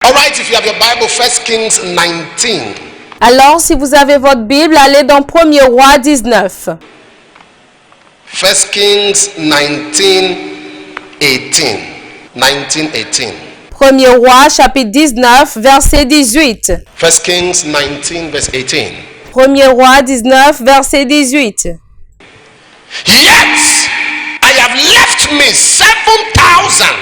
All right, if you have your Bible, 1 Kings 19. Alors, si vous avez votre Bible, allez dans 1er Roi 19. 1 Kings 19, 18. 19, 18. 1er Roi, chapitre 19, verset 18. 1 Kings 19, verse 18. 1er Roi 19, verset 18. Yet I have left me 7,000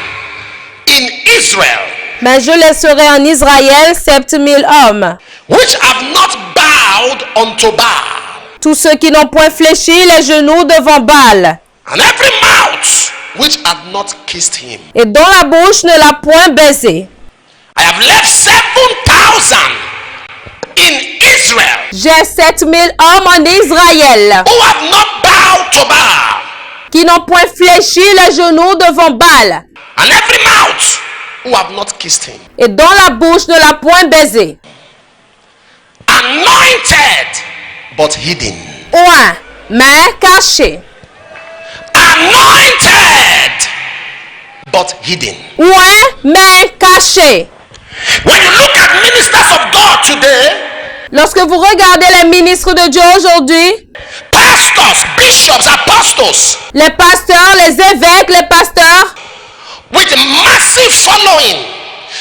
in Israel, Mais je laisserai en Israël 7000 hommes, which have not bowed unto Baal, tous ceux qui n'ont point fléchi les genoux devant Baal, and every mouth which had not kissed him. et dont la bouche ne l'a point baisé. I have left 7,000 in Israel, J'ai 7000 hommes en Israël, who have not bowed to Baal, qui n'ont point fléchi les genoux devant Baal, and every mouth who have not kissed him. et dont la bouche ne l'a point baisé. Anointed, but hidden. Oint, mais caché. Anointed, but hidden. Oint, mais caché. When you look at ministers of God today, Lorsque vous regardez les ministres de Dieu aujourd'hui, pastors, bishops, apostles, les pasteurs, les évêques, les pasteurs, with massive following,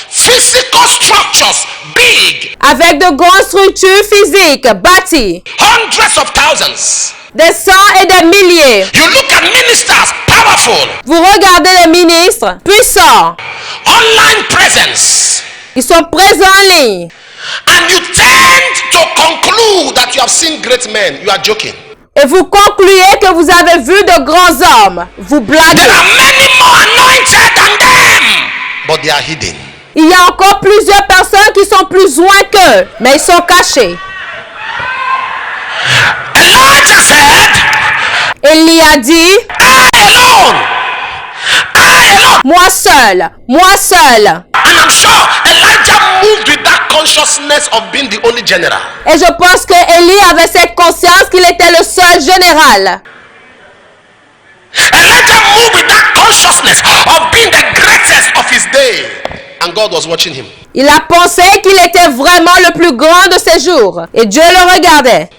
physical structures, big, avec de grandes structures physiques bâties, hundreds of thousands. des cents et des milliers. You look at ministers, powerful, Vous regardez les ministres puissants. online presence, Ils sont présents en ligne. and you tend to conclude that you have seen great men. You are joking. Et vous concluez que vous avez vu de grands hommes. Vous blaguez. There are many more anointed than them, but they are hidden. Il y a encore plusieurs personnes qui sont plus loin qu'eux, mais ils sont cachés. Elijah said, Élie a dit, I alone, moi seul, moi seul. and I'm sure Elijah moved with that consciousness of being the only general. Et je pense que Élie avait cette conscience qu'il était le seul général. Elijah moved with that consciousness of being the greatest of his day, and God was watching him. Il a pensé qu'il était vraiment le plus grand de ses jours. Et Dieu le regardait.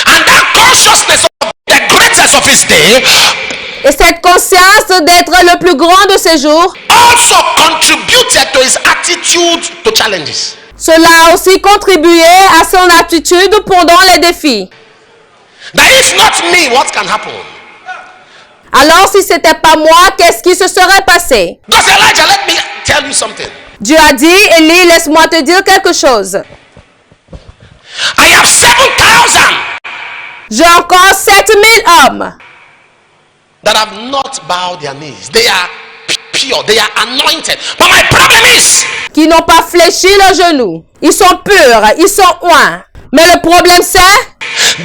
And that consciousness of the greatest of his day Et cette conscience d'être le plus grand de ses jours, also contributed to his attitude to challenges. cela a aussi contribué à son attitude pendant les défis. That if not me, what can happen? Alors si c'était pas moi, qu'est-ce qui se serait passé? Just Elijah, let me tell you something. Dieu a dit, Élie, laisse-moi te dire quelque chose. I have 7,000 J'ai encore 7000 hommes that have not bowed their knees. They are pure, they are anointed. But my problem is, qui n'ont pas fléchi leurs genoux. Ils sont purs, ils sont oints. Mais le problème c'est,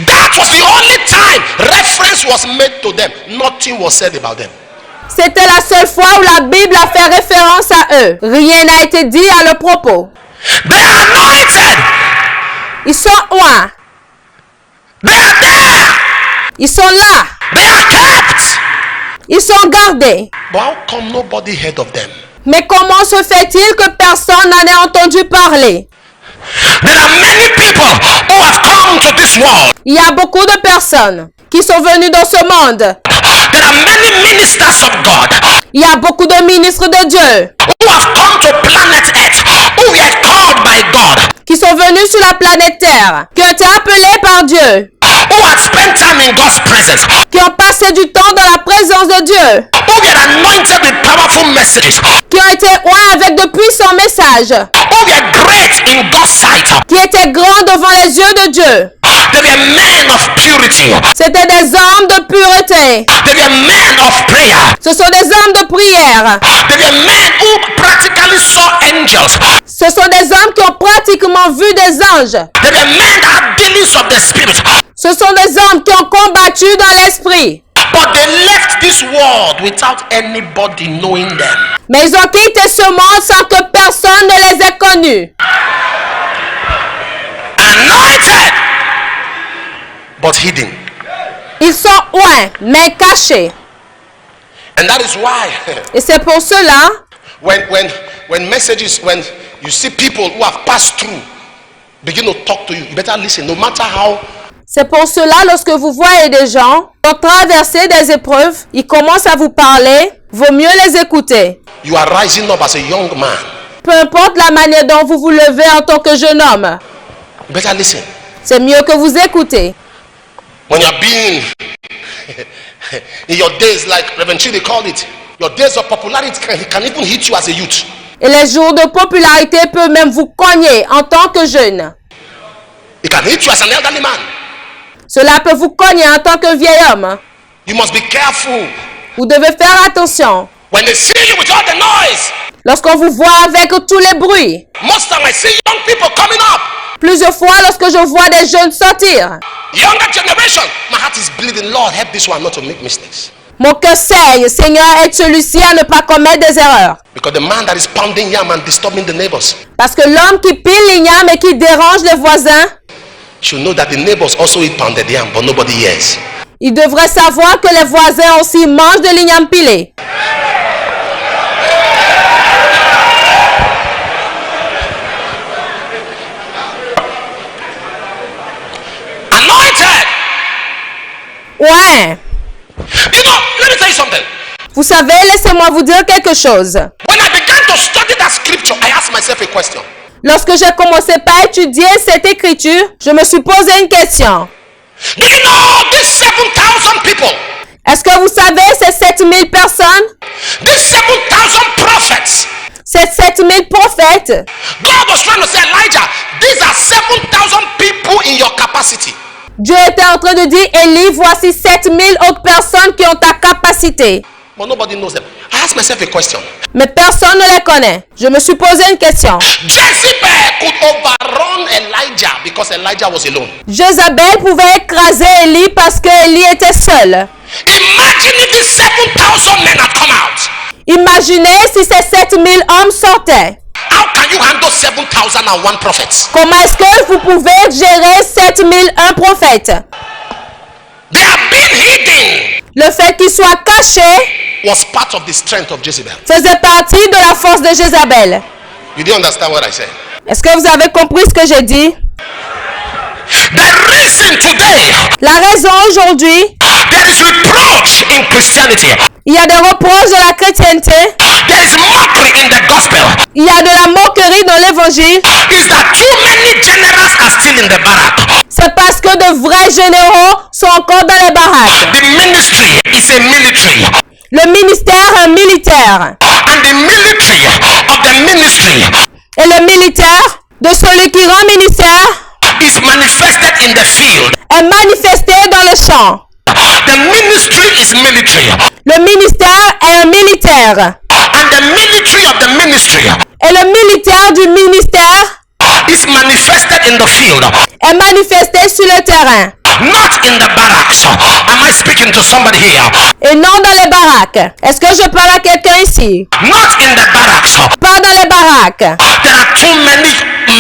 that was the only time reference was made to them. Nothing was said about them. c'était la seule fois où la Bible a fait référence à eux. Rien n'a été dit à leur propos. They are anointed. Ils sont oints. They are there. Ils sont là. They are kept. Ils sont gardés. But how come nobody heard of them? Mais comment se fait-il que personne n'en ait entendu parler? There are many people who have come to this world. Il y a beaucoup de personnes qui sont venues dans ce monde. There are many ministers of God Il y a beaucoup de ministres de Dieu who have come to planet Earth, who were called by God, qui sont venus sur la planète Terre, qui ont été appelés par Dieu, who had spent time in God's presence, qui ont passé du temps dans la présence de Dieu, who were anointed with powerful messages, qui ont été oints avec de puissants messages, who were great in God's sight. qui étaient grands devant les yeux de Dieu. They were men of purity. C'était des hommes de pureté. They were men of prayer. Ce sont des hommes de prière. They were men who practically saw angels. Ce sont des hommes qui ont pratiquement vu des anges. They were men that had dealings of the spirit. Ce sont des hommes qui ont combattu dans l'esprit. But they left this world without anybody knowing them. Mais ils ont quitté ce monde sans que personne ne les ait connus. Anointed, but hidden. Ils sont oints, mais cachés. And that is why Et c'est pour cela, When messages, when you see people who have passed through begin to talk to you, you better listen. No matter how. C'est pour cela, lorsque vous voyez des gens qui ont traversé des épreuves, ils commencent à vous parler, vaut mieux les écouter. You are rising up as a young man. Peu importe la manière dont vous vous levez en tant que jeune homme, You better listen. c'est mieux que vous écoutez. When you are being in your days, like Reverend Chidi called it, your days of popularity can even hit you as a youth. Et les jours de popularité peuvent même vous cogner en tant que jeune. It can hit you as an elderly man. Cela peut vous cogner en tant que vieil homme. You must be careful. Vous devez faire attention. When they see you with all the noise, Lorsqu'on vous voit avec tous les bruits, most time I see young people coming up. plusieurs fois lorsque je vois des jeunes sortir, Younger generation, my heart is bleeding. Lord, help this one not to make mistakes. mon cœur saigne. Seigneur, aide celui-ci à ne pas commettre des erreurs. Because the man that is pounding yam and disturbing the neighbors Parce que l'homme qui pile l'igname et qui dérange les voisins, should know that the neighbors also eat pounded yam, but nobody hears. il devrait savoir que les voisins aussi mangent de l'igname pilé. Anointed. Ouais. You know, let me tell you something. Vous savez, laissez-moi vous dire quelque chose. When I began to study that scripture, I asked myself a question. Lorsque j'ai commencé par étudier cette écriture, je me suis posé une question. Do you know these 7,000 people? Est-ce que vous savez ces 7000 personnes, These 7,000 prophets. ces 7000 prophètes? God was trying to say, Elijah, these are 7,000 people in your capacity. Dieu était en train de dire, Élie, voici 7000 autres personnes qui ont ta capacité. But nobody knows them. I asked myself a question. Mais personne ne les connaît. Je me suis posé une question. Jezebel could overrun Elijah because Elijah was alone. Jézabel pouvait écraser Élie parce que Élie était seul. Imagine if these 7,000 men had come out. Imaginez si ces 7000 hommes sortaient. How can you handle 7,001 prophets? Comment est-ce que vous pouvez gérer 7001 prophètes? They have been hidden. Le fait qu'ils soient cachés Was part of the strength of Jezebel. faisait partie de la force de Jézabel. You didn't understand what I said. Est-ce que vous avez compris ce que j'ai dit? The reason today La raison aujourd'hui, there is reproach in Christianity. il y a des reproches de la chrétienté, There is mockery in the gospel. il y a de la moquerie dans l'évangile, Is that too many generals are still in the barrack? c'est parce que de vrais généraux sont encore dans les baraques. The ministry is a military. Le ministère est militaire. And the military of the ministry Et le militaire de celui qui rend ministère is manifested in the field. est manifesté dans le champ. The ministry is military. Le ministère est un militaire. And the military of the ministry Et le militaire du ministère is manifested in the field. est manifesté sur le terrain. Not in the barracks. Am I speaking to somebody here? Et non dans les baraques. Est-ce que je parle à quelqu'un ici? Not in the barracks. Pas dans les baraques. There are too many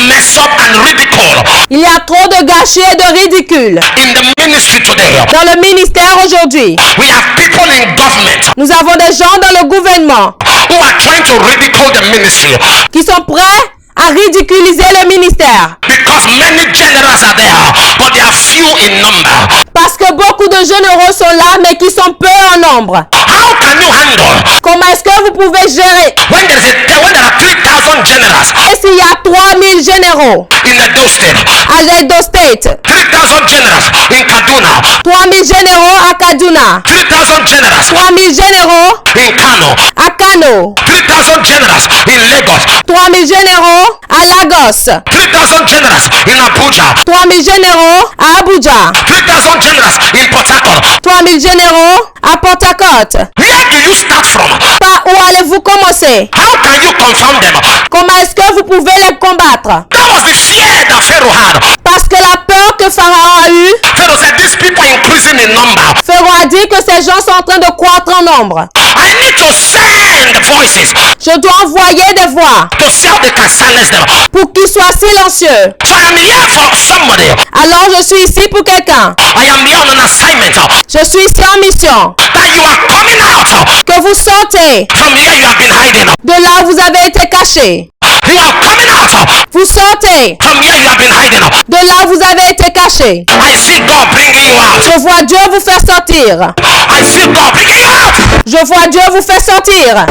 mess up and ridicule Il y a trop de gâchis et de ridicule. in the ministry today. Dans le ministère aujourd'hui, We have people in government nous avons des gens dans le gouvernement who are trying to ridicule the ministry qui sont prêts à ridiculiser le ministère. because many generals are there, but they are few in number. Parce que beaucoup de généraux sont là, mais qui sont peu en nombre. How can you handle Comment est-ce que vous pouvez gérer? when there are 3,000 generals Et s'il y a 3000 généraux in Edo State, à l'Edo State, 3,000 generals in Kaduna, 3000 généraux à Kaduna, 3,000 generals 3000 généraux in Kano, à Kano, 3,000 generals in Lagos, 3000 généraux à Lagos, 3,000 generals in Abuja, 3000 généraux à Abuja, 3,000 generals in Port Harcourt. 3000 généraux à Port Harcourt. Where do you start from? Par où allez-vous commencer? How can you confront them? Comment est-ce que vous pouvez les combattre? That was the fear that Pharaoh had. Parce que la peur que Pharaon a eue, Pharaoh said, these people are increasing in number. Pharaon a dit que ces gens sont en train de croître en nombre. I need to send voices Je dois envoyer des voix to see how they can silence them. pour qu'ils soient silencieux. So I am here for somebody. Alors je suis ici pour quelqu'un. I am here on an assignment Je suis ici en mission. that you are coming out. Que vous sortez. From here you have been hiding. De là où vous avez été caché. You are coming out. Vous sortez. From here you have been hiding. De là où vous avez été caché. I see God bringing you out. Je vois Dieu vous faire sortir. I see God bringing you out. Je vois Dieu vous faire sortir.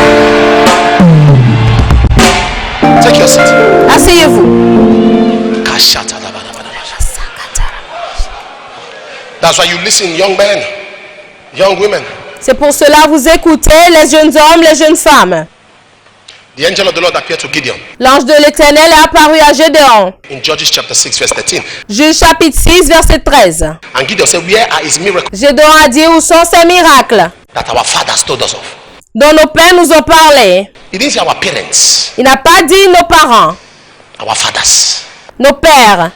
Take your seat. Asseyez-vous. That's why you listen, young men, young women. C'est pour cela vous écoutez les jeunes hommes, les jeunes femmes. The angel of the Lord appeared to Gideon L'ange de l'Éternel est apparu à Gédéon. in Judges chapter 6 verse 13. Juge chapitre 6, verset 13. And Gideon said, where are his miracles Gédéon a dit où sont ces miracles that our fathers told us of? dont nos pères nous ont parlé. He didn't say our parents, Il n'a pas dit nos parents, our fathers. nos pères.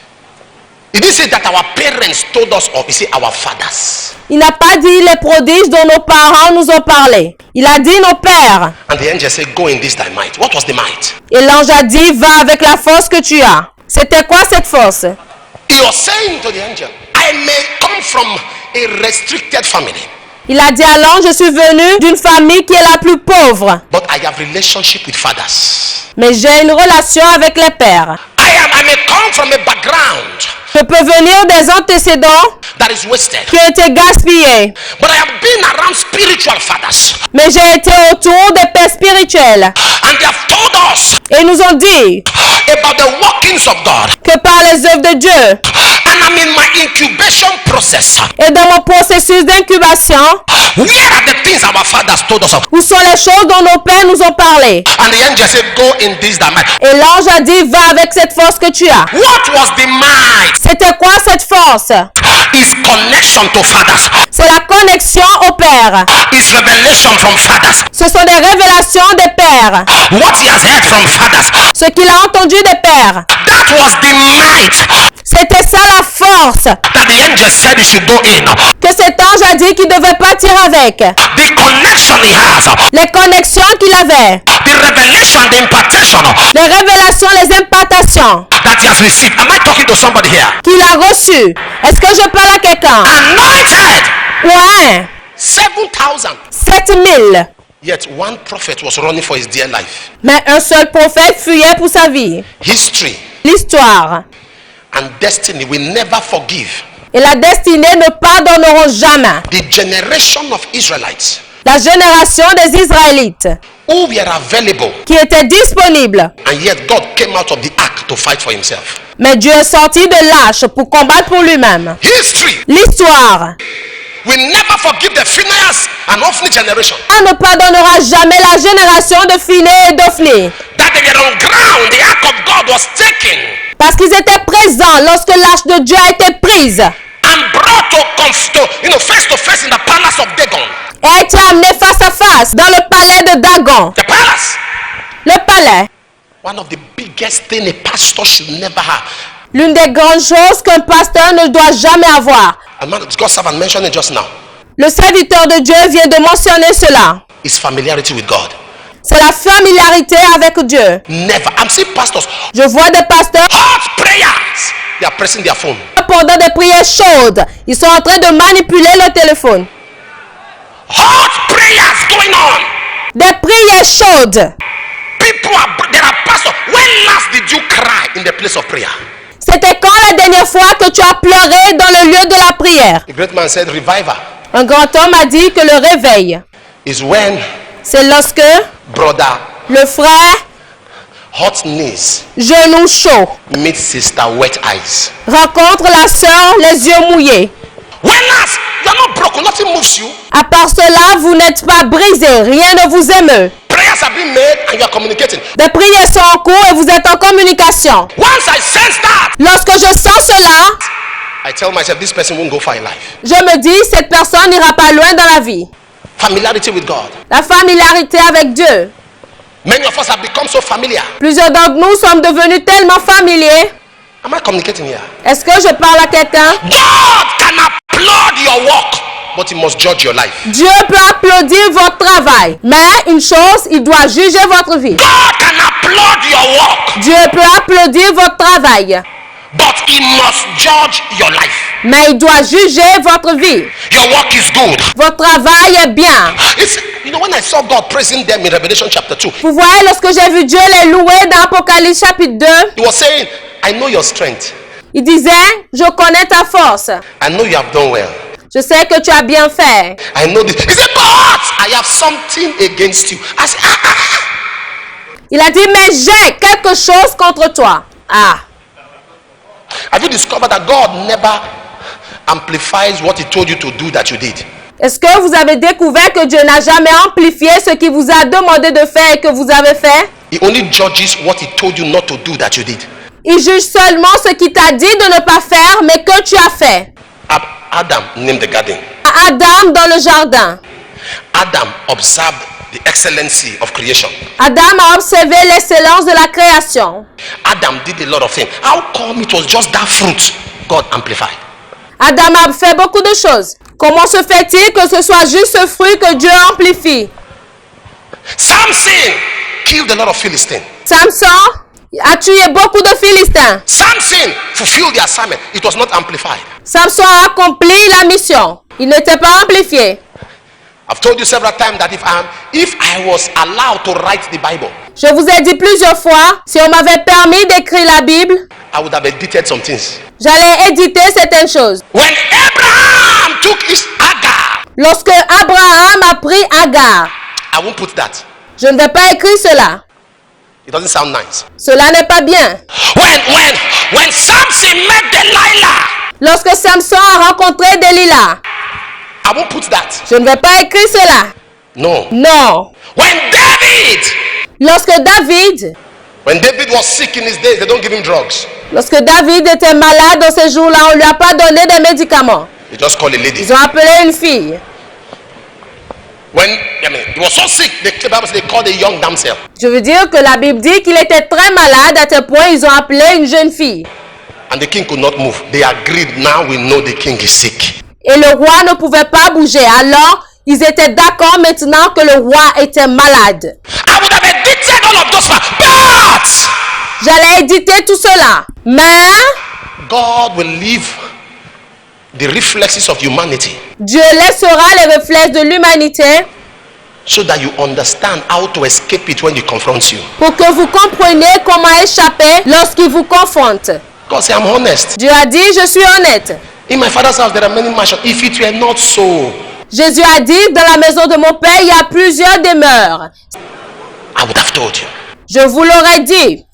He didn't say that our parents told us of. He said our fathers. Il n'a pas dit les prodiges dont nos parents nous ont parlé. Il a dit nos pères. And the angel said, go in this thy might. What was the might? Et l'ange a dit, va avec la force que tu as. C'était quoi cette force? He was saying to the angel, I may come from a restricted family, Il a dit à l'ange, je suis venu d'une famille qui est la plus pauvre. but I have relationship with fathers. Mais j'ai une relation avec les pères. I may come from a background Je peux venir des antécédents that is wasted, qui ont été gaspillés. but I have been around spiritual fathers, Mais j'ai été autour des pères spirituels. and they have told us Et ils nous ont dit about the workings of God. que par les œuvres de Dieu And I'm in my incubation process. et dans mon processus d'incubation, Where are the things our fathers told us of? où sont les choses dont nos pères nous ont parlé? And the angel said, go in this thy might. Et l'ange a dit, va avec cette force que tu as. What was the might? C'était quoi cette force? Is connection to fathers. C'est la connexion au Père. Is revelation from fathers. Ce sont des révélations des pères. What he has heard from fathers. Ce qu'il a entendu des pères. That was the might C'était ça la force that the angel said he should go in. que cet ange a dit qu'il devait partir avec. The connection he has. Les connexions qu'il avait. The revelation, the impartation Les révélations, les implantations that he has received. Am I talking to somebody here? qu'il a reçues. Est-ce que je parle à quelqu'un? Anointed. Ouais. 7,000. 7000. Yet one prophet was running for his dear life. Mais un seul prophète fuyait pour sa vie. History L'histoire and destiny will never forgive et la destinée ne pardonneront jamais. the generation of Israelites La génération des Israélites who were available, qui étaient disponibles. and yet God came out of the ark to fight for himself. Mais Dieu est sorti de l'arche pour combattre pour lui-même. History L'histoire will never forgive the Phinehas and Ophni generation ne pardonnera jamais la génération de Phiné et d'Ophni. that they were on ground. The ark of God was taken Parce qu'ils étaient présents lorsque l'arche de Dieu a été prise and brought face to face in the palace of Dagon. et a été amenée face à face dans le palais de Dagon. The palace. Le palais, One of the biggest things a pastor should never have. l'une des grandes choses qu'un pasteur ne doit jamais avoir. A man, God's servant mentioned it just now. Le serviteur de Dieu vient de mentionner cela. Is familiarity with God. C'est la familiarité avec Dieu. Never. I'm seeing pastors. Je vois des pasteurs Hot prayers. They are pressing their phone. pendant des prières chaudes. Ils sont en train de manipuler le téléphone. Hot prayers going on. Des prières chaudes. There are pastors. When last did you cry in the place of prayer? C'était quand la dernière fois que tu as pleuré dans le lieu de la prière? The great man said, revival Un grand homme a dit que le réveil, is when c'est lorsque brother le frère, hot knees genou chaud, meet sister wet eyes. rencontre la sœur les yeux mouillés. When last you are not broken, nothing moves you. À part cela, vous n'êtes pas brisé, rien ne vous émeut. Prayers have been made and you are communicating. Des prières sont en cours et vous êtes en communication. Once I sense that, Lorsque je sens cela, I tell myself this person won't go far in life. je me dis, cette personne n'ira pas loin dans la vie. Familiarity with God. La familiarité avec Dieu. Many of us have become so familiar. Plusieurs d'entre nous sommes devenus tellement familiers. Am I communicating here? Est-ce que je parle à quelqu'un? God can applaud your work, but he must judge your life. Dieu peut applaudir votre travail, mais une chose, il doit juger votre vie. God can applaud your work, Dieu peut applaudir votre travail, But he must judge your life. Mais il doit juger votre vie. Your work is good. Votre travail est bien. You know, when I saw God praising them in Revelation chapter 2, Vous voyez, lorsque j'ai vu Dieu les louer dans Apocalypse chapitre 2, he was saying, I know your strength. il disait, je connais ta force. I know you have done well. Je sais que tu as bien fait. I know this. He said, but I have something against you. I said, Il a dit, mais j'ai quelque chose contre toi. Ah. Have you discovered that God never amplifies what he told you to do that you did? Est-ce que vous avez découvert que Dieu n'a jamais amplifié ce qu'il vous a demandé de faire et que vous avez fait? He only judges what he told you not to do that you did. Il juge seulement ce qu'il t'a dit de ne pas faire, mais que tu as fait. Adam named the garden. Adam dans le jardin. Adam observed the excellency of creation. Adam a observé l'excellence de la création. Adam did a lot of things. How come it was just that fruit God amplified? Adam a fait beaucoup de choses. Comment se fait-il que ce soit juste ce fruit que Dieu amplifie? Samson killed a lot of Philistines. Samson a tué beaucoup de Philistins. Samson fulfilled the assignment. It was not amplified. Samson a accompli la mission. Il n'était pas amplifié. I've told you several times that if I was allowed to write the Bible, Je vous ai dit plusieurs fois, si on m'avait permis d'écrire la Bible, I would have edited some things. j'allais éditer certaines choses. When Abraham took his Hagar, Lorsque Abraham a pris Agar, I won't put that. je ne vais pas écrire cela. It doesn't sound nice. Cela n'est pas bien. When Samson met Delilah, Lorsque Samson a rencontré Delilah, I won't put that. je ne vais pas écrire cela. No. Non. When Lorsque David was sick in his days, they don't give him drugs. Lorsque David était malade dans ces jours-là, on ne lui a pas donné des médicaments. They just call a lady. Ils ont appelé une fille. He was so sick, the Bible says they called a young damsel. Je veux dire que la Bible dit qu'il était très malade à tel point ils ont appelé une jeune fille. And the king could not move. They agreed, now we know the king is sick. Et le roi ne pouvait pas bouger. Alors, ils étaient d'accord maintenant que le roi était malade. I would have edited all of those parts, but J'allais éditer tout cela. Mais God will leave the reflexes of humanity Dieu laissera les réflexes de l'humanité so that you understand how to escape it when he confronts you. pour que vous compreniez comment échapper lorsqu'il vous confronte. God said, I'm honest. Dieu a dit, je suis honnête. In my father's house there are many mansions. If it were not so, Jésus a dit, dans la maison de mon Père, il y a plusieurs demeures. I would have told you. Je vous l'aurais dit.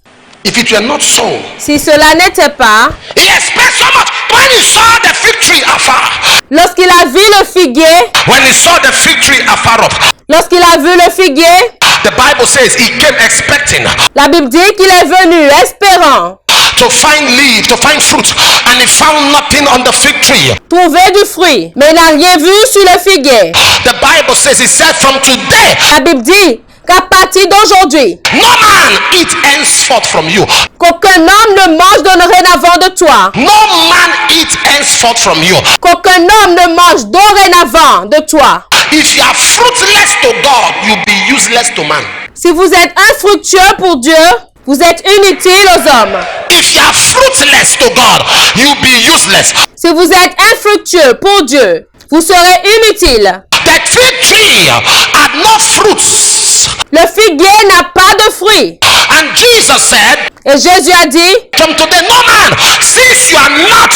If it were not so, Si cela n'était pas, he expects so much. When he saw the fig tree afar, lorsqu'il a vu le figuier, when he saw the fig tree afar off, lorsqu'il a vu le figuier, the Bible says he came expecting la Bible dit qu'il est venu espérant to find leaf, to find fruit, and he found nothing on the fig tree. trouver du fruit, mais il n'a rien vu sur le figuier. The Bible says, he said, from today, La Bible dit qu'à partir d'aujourd'hui, no man eat henceforth from you. qu'aucun homme ne mange dorénavant de toi. No man eat henceforth from you. Qu'aucun homme ne mange dorénavant de toi. If you are fruitless to God, you'll be useless to man. Si vous êtes infructueux pour Dieu, vous êtes inutile aux hommes. If you are fruitless to God, you'll be useless. Si vous êtes infructueux pour Dieu, vous serez inutile. The fig tree had no fruits. Le figuier n'a pas de fruits. And Jesus said, Et Jésus a dit, from today, no man, since you are not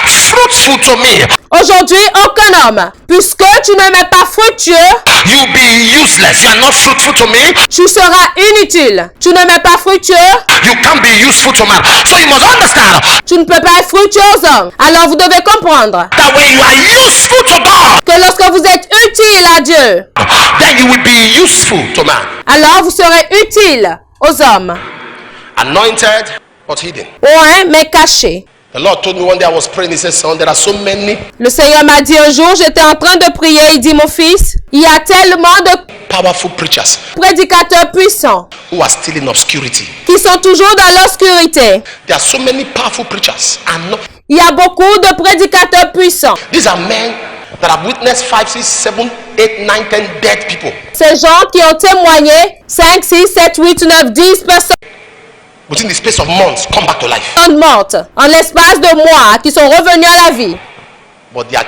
fruitful to me, aujourd'hui, aucun homme, puisque tu ne m'es pas fructueux, you'll be useless. You are not fruitful to me. tu seras inutile. Tu ne m'es pas fructueux, You can't be useful to man. So you must understand tu ne peux pas être fructueux aux hommes. Alors vous devez comprendre that when you are useful to God, que lorsque vous êtes utile à Dieu, then you will be useful to man. alors vous serez utile aux hommes. Anointed but hidden. Oint, mais caché. The Lord told me one day I was praying. He said, son, there are so many Le Seigneur m'a dit un jour, j'étais en train de prier, il dit, mon fils, il y a tellement de powerful preachers prédicateurs puissants who are still in obscurity. qui sont toujours dans l'obscurité. There are so many powerful preachers. And no, Il y a beaucoup de prédicateurs puissants. these are men that have witnessed 5, 6, 7, 8, 9, 10 dead people. Ces gens qui ont témoigné 5, 6, 7, 8, 9, 10 personnes within the space of months, come back to life. mortes, en l'espace de mois, qui sont revenus à la vie. But their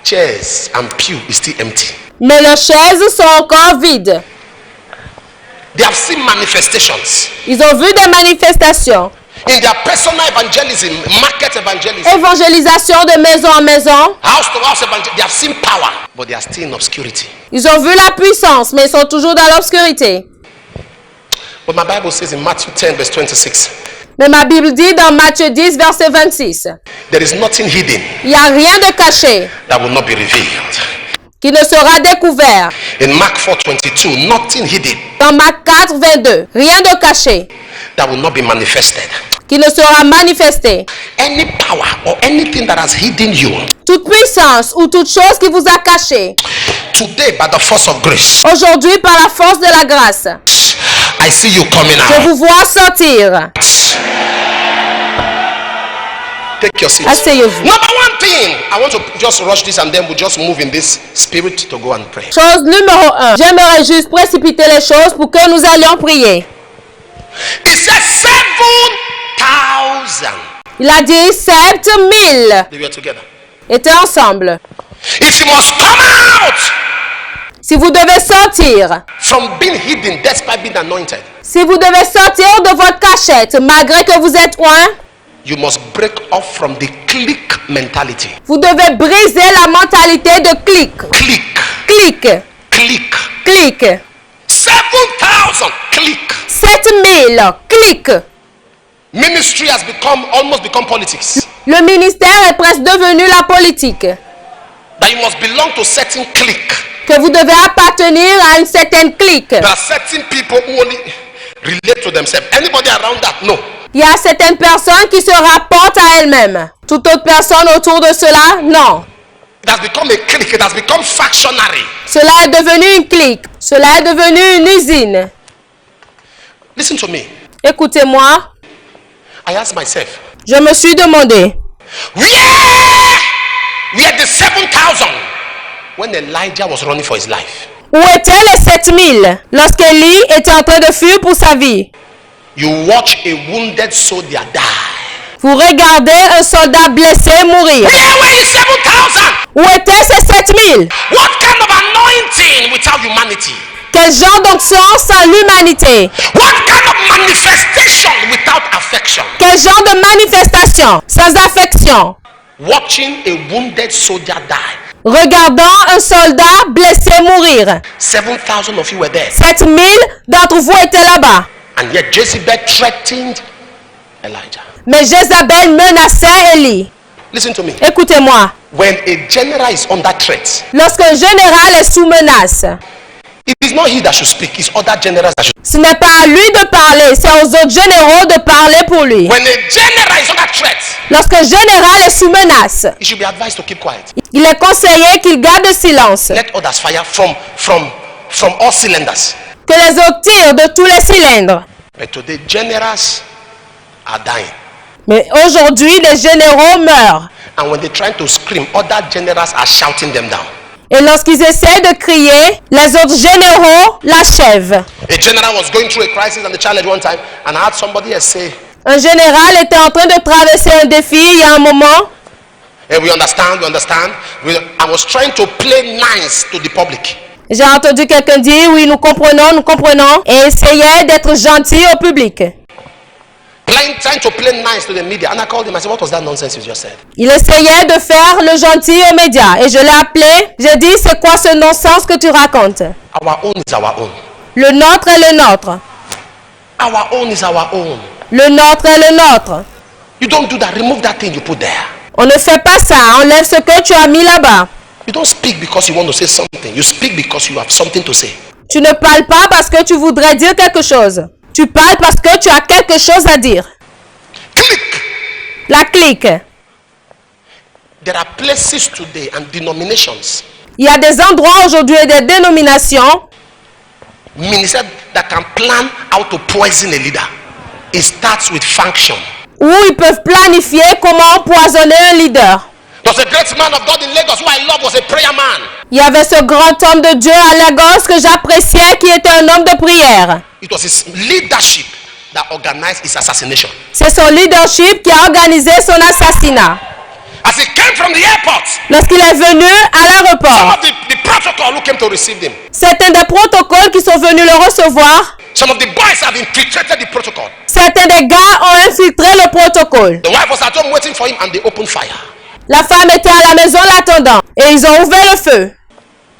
chairs and pew is still empty. Mais leurs chaises sont encore vides. They have seen manifestations. Ils ont vu des manifestations. In their personal evangelism, market evangelism, Évangélisation de maison en maison. house to house evangelism, they have seen power, but they are still in obscurity. Ils ont vu la puissance, mais ils sont toujours dans l'obscurité. But my Bible says in Matthew 10 verse 26, Mais ma Bible dit dans Matthieu 10, verset 26, there is nothing hidden il n'y a rien de caché that will not be revealed. qui ne sera découvert. In Mark 4:22, nothing hidden Dans Marc 4, 22, rien de caché that will not be manifested. qui ne sera manifesté. Any power or anything that has hidden you, Toute puissance ou toute chose qui vous a caché, today by the force of grace, aujourd'hui par la force de la grâce, I see you coming je out. vous vois sortir. Take your seat. Asseyez-vous. Number one thing, I want to just rush this and then we'll just move in this spirit to go and pray. Chose numéro 1. J'aimerais juste précipiter les choses pour que nous allions prier. It says 7,000. Il a dit 7000 They were together. étaient ensemble. If you must come out Si vous devez sortir, from being hidden despite being anointed, si vous devez sortir de votre cachette malgré que vous êtes loin, you must break off from the clique mentality. vous devez briser la mentalité de clic. Clique. Clic, Clique. clic. 7,000 clique. 7000 clic. Ministry has almost become politics. Le ministère est presque devenu la politique. That you must belong to certain clique. Que vous devez appartenir à une certaine clique. There are certain people who only relate to themselves. Anybody around that? No. Il y a certaines personnes qui se rapportent à elles-mêmes. Toute autre personne autour de cela, non. It has become a clique. It has become factionary. Cela est devenu une clique. Cela est devenu une usine. Listen to me. Écoutez-moi, I asked myself, je me suis demandé, where the 7,000 when Elijah was running for his life? où étaient les 7000 lorsqu'Élie était en train de fuir pour sa vie? You watch a wounded soldier die. Vous regardez un soldat blessé mourir. Where were the 7,000? Où étaient ces 7000? What kind of anointing without humanity? Quel genre d'onction sans l'humanité? What kind of manifestation without affection? Quel genre de manifestation sans affection? Watching a wounded soldier die. Regardant un soldat blessé mourir. 7,000 of you were there. 7000 d'entre vous étaient là-bas. And yet Jezebel threatened Elijah. Mais Jézabel menaçait Élie. Listen to me. Écoutez-moi. When a general is under threat, Lorsqu'un général est sous menace, it is not he that should speak, it's other generals that should. ce n'est pas à lui de parler, c'est aux autres généraux de parler pour lui. When a general is under threat, Lorsqu'un général est sous menace, he should be advised to keep quiet. il est conseillé qu'il garde le silence. Let others fire from all cylinders. Que les autres tirent de tous les cylindres. But today, generals are dying. Mais aujourd'hui, les généraux meurent. And when they're trying to scream, other generals are shouting them down. Et lorsqu'ils essaient de crier, les autres généraux l'achèvent. A general was going through a crisis and a challenge one time, and I had somebody else say, Un général était en train de traverser un défi il y a un moment. hey, we understand. I was trying to play nice to the public. J'ai entendu quelqu'un dire, oui, nous comprenons, et essayait d'être gentil au public. Trying to play nice to the media. And I called him, I said, what was that nonsense you just said? Il essayait de faire le gentil aux médias. Et je l'ai appelé, j'ai dit, c'est quoi ce non-sens que tu racontes? Our own is our own. Le nôtre est le nôtre. Our own is our own. Le nôtre est le nôtre. You don't do that. Remove that thing you put there. On ne fait pas ça, enlève ce que tu as mis là-bas. You don't speak because you want to say something. You speak because you have something to say. Tu ne parles pas parce que tu voudrais dire quelque chose. Tu parles parce que tu as quelque chose à dire. Click. La clique. There are places today and denominations, Il y a des endroits aujourd'hui et des dénominations ministers that can plan how to poison a leader. It starts with function. où ils peuvent planifier comment empoisonner un leader. There's a great man of God in Lagos who I love, was a prayer man. Il y avait ce grand homme de Dieu à Lagos que j'appréciais qui était un homme de prière. It was his leadership that organized his assassination. C'est son leadership qui a organisé son assassinat. As he came from the airport, Lorsqu'il est venu à some l'aéroport, of the protocol who came to receive him, certains des protocoles qui sont venus le recevoir, some of the boys have infiltrated the protocol. certains des gars ont infiltré le protocole. The wife was at home waiting for him and they opened fire. La femme était à la maison l'attendant et ils ont ouvert le feu.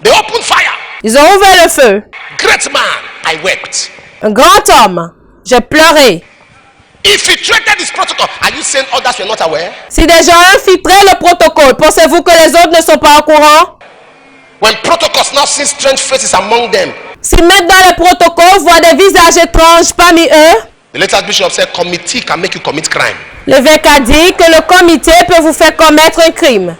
They opened fire. Ils ont ouvert le feu. Great man, I wept. Un grand homme. J'ai pleuré. Infiltrated this protocol. Are you saying others were not aware? Si des gens ont infiltré le protocole, pensez-vous que les autres ne sont pas au courant? When protocols now see strange faces among them, Si maintenant les protocoles voient des visages étranges parmi eux, the latest bishop said committee can make you commit crime. l'évêque a dit que le comité peut vous faire commettre un crime.